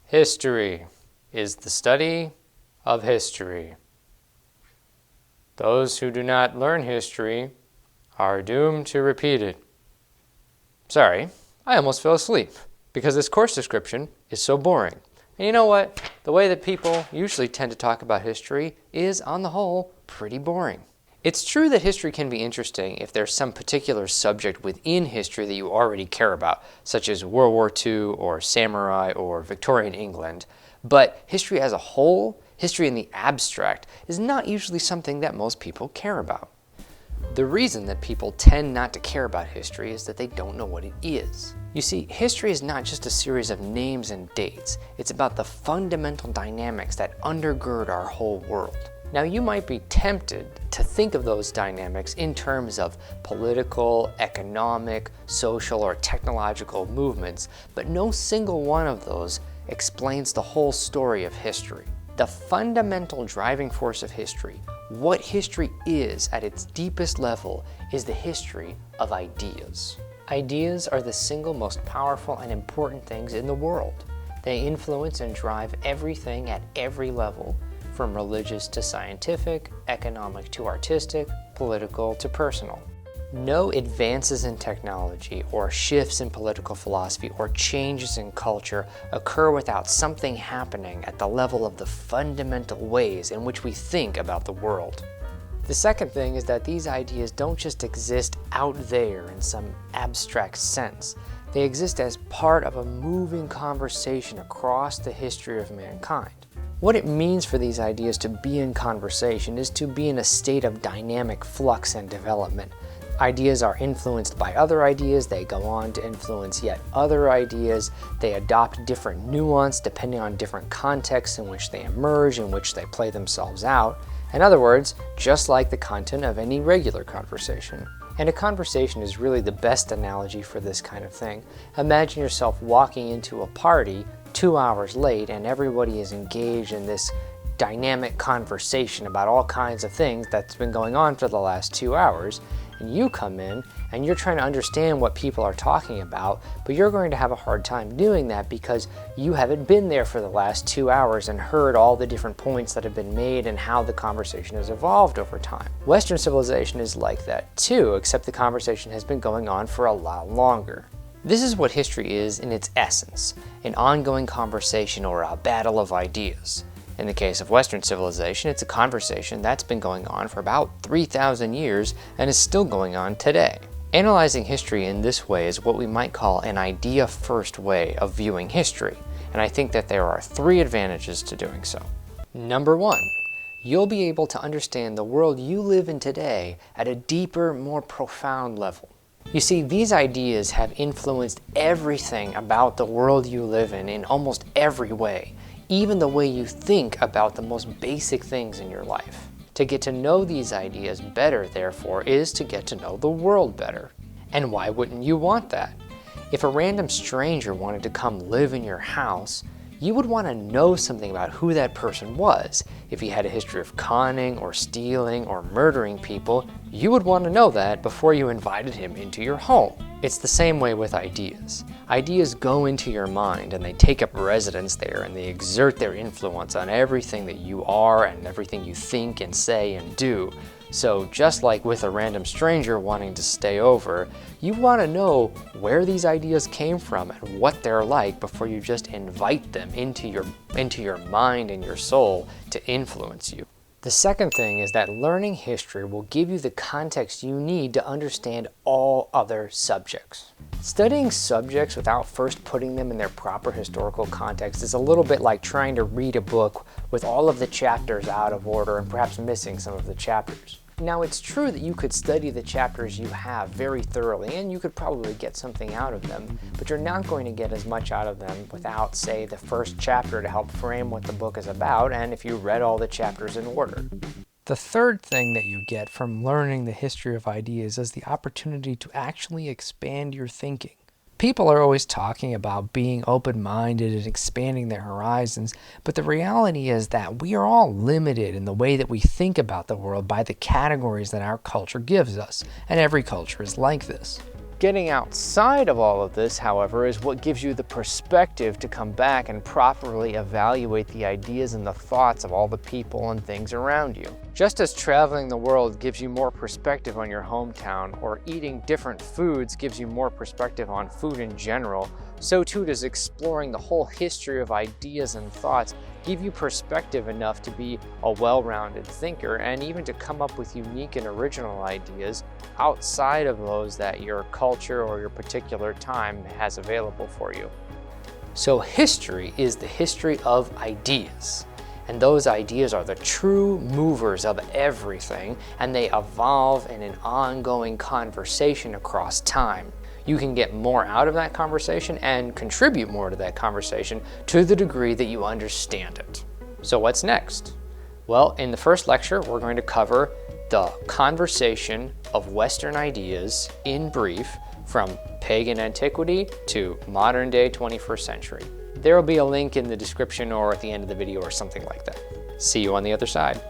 History is the study of history. Those who do not learn history are doomed to repeat it. Sorry, I almost fell asleep because this course description is so boring. And you know what? The way that people usually tend to talk about history is, on the whole, pretty boring. It's true that history can be interesting if there's some particular subject within history that you already care about, such as World War II or samurai or Victorian England. But history as a whole, history in the abstract, is not usually something that most people care about. The reason that people tend not to care about history is that they don't know what it is. You see, history is not just a series of names and dates. It's about the fundamental dynamics that undergird our whole world. Now, you might be tempted to think of those dynamics in terms of political, economic, social, or technological movements, but no single one of those explains the whole story of history. The fundamental driving force of history, what history is at its deepest level, is the history of ideas. Ideas are the single most powerful and important things in the world. They influence and drive everything at every level, from religious to scientific, economic to artistic, political to personal. No advances in technology or shifts in political philosophy or changes in culture occur without something happening at the level of the fundamental ways in which we think about the world. The second thing is that these ideas don't just exist out there in some abstract sense. They exist as part of a moving conversation across the history of mankind. What it means for these ideas to be in conversation is to be in a state of dynamic flux and development. Ideas are influenced by other ideas, they go on to influence yet other ideas, they adopt different nuance depending on different contexts in which they emerge, in which they play themselves out. In other words, just like the content of any regular conversation. And a conversation is really the best analogy for this kind of thing. Imagine yourself walking into a party 2 hours late and everybody is engaged in this dynamic conversation about all kinds of things that's been going on for the last 2 hours, and you come in and you're trying to understand what people are talking about, but you're going to have a hard time doing that because you haven't been there for the last 2 hours and heard all the different points that have been made and how the conversation has evolved over time. Western civilization is like that too, except the conversation has been going on for a lot longer. This is what history is in its essence, an ongoing conversation or a battle of ideas. In the case of Western civilization, it's a conversation that's been going on for about 3,000 years and is still going on today. Analyzing history in this way is what we might call an idea-first way of viewing history, and I think that there are 3 advantages to doing so. Number 1, you'll be able to understand the world you live in today at a deeper, more profound level. You see, these ideas have influenced everything about the world you live in almost every way, even the way you think about the most basic things in your life. To get to know these ideas better, therefore, is to get to know the world better. And why wouldn't you want that? If a random stranger wanted to come live in your house, you would want to know something about who that person was. If he had a history of conning or stealing or murdering people, you would want to know that before you invited him into your home. It's the same way with ideas. Ideas go into your mind and they take up residence there and they exert their influence on everything that you are and everything you think and say and do. So just like with a random stranger wanting to stay over, you want to know where these ideas came from and what they're like before you just invite them into your mind and your soul to influence you. The second thing is that learning history will give you the context you need to understand all other subjects. Studying subjects without first putting them in their proper historical context is a little bit like trying to read a book with all of the chapters out of order and perhaps missing some of the chapters. Now, it's true that you could study the chapters you have very thoroughly and you could probably get something out of them, but you're not going to get as much out of them without, say, the first chapter to help frame what the book is about and if you read all the chapters in order. The third thing that you get from learning the history of ideas is the opportunity to actually expand your thinking. People are always talking about being open-minded and expanding their horizons, but the reality is that we are all limited in the way that we think about the world by the categories that our culture gives us, and every culture is like this. Getting outside of all of this, however, is what gives you the perspective to come back and properly evaluate the ideas and the thoughts of all the people and things around you. Just as traveling the world gives you more perspective on your hometown, or eating different foods gives you more perspective on food in general, so too does exploring the whole history of ideas and thoughts give you perspective enough to be a well-rounded thinker and even to come up with unique and original ideas outside of those that your culture or your particular time has available for you. So history is the history of ideas. And those ideas are the true movers of everything, and they evolve in an ongoing conversation across time. You can get more out of that conversation and contribute more to that conversation to the degree that you understand it. So what's next? Well, in the first lecture, we're going to cover the conversation of Western ideas in brief, from pagan antiquity to modern day 21st century. There will be a link in the description or at the end of the video or something like that. See you on the other side.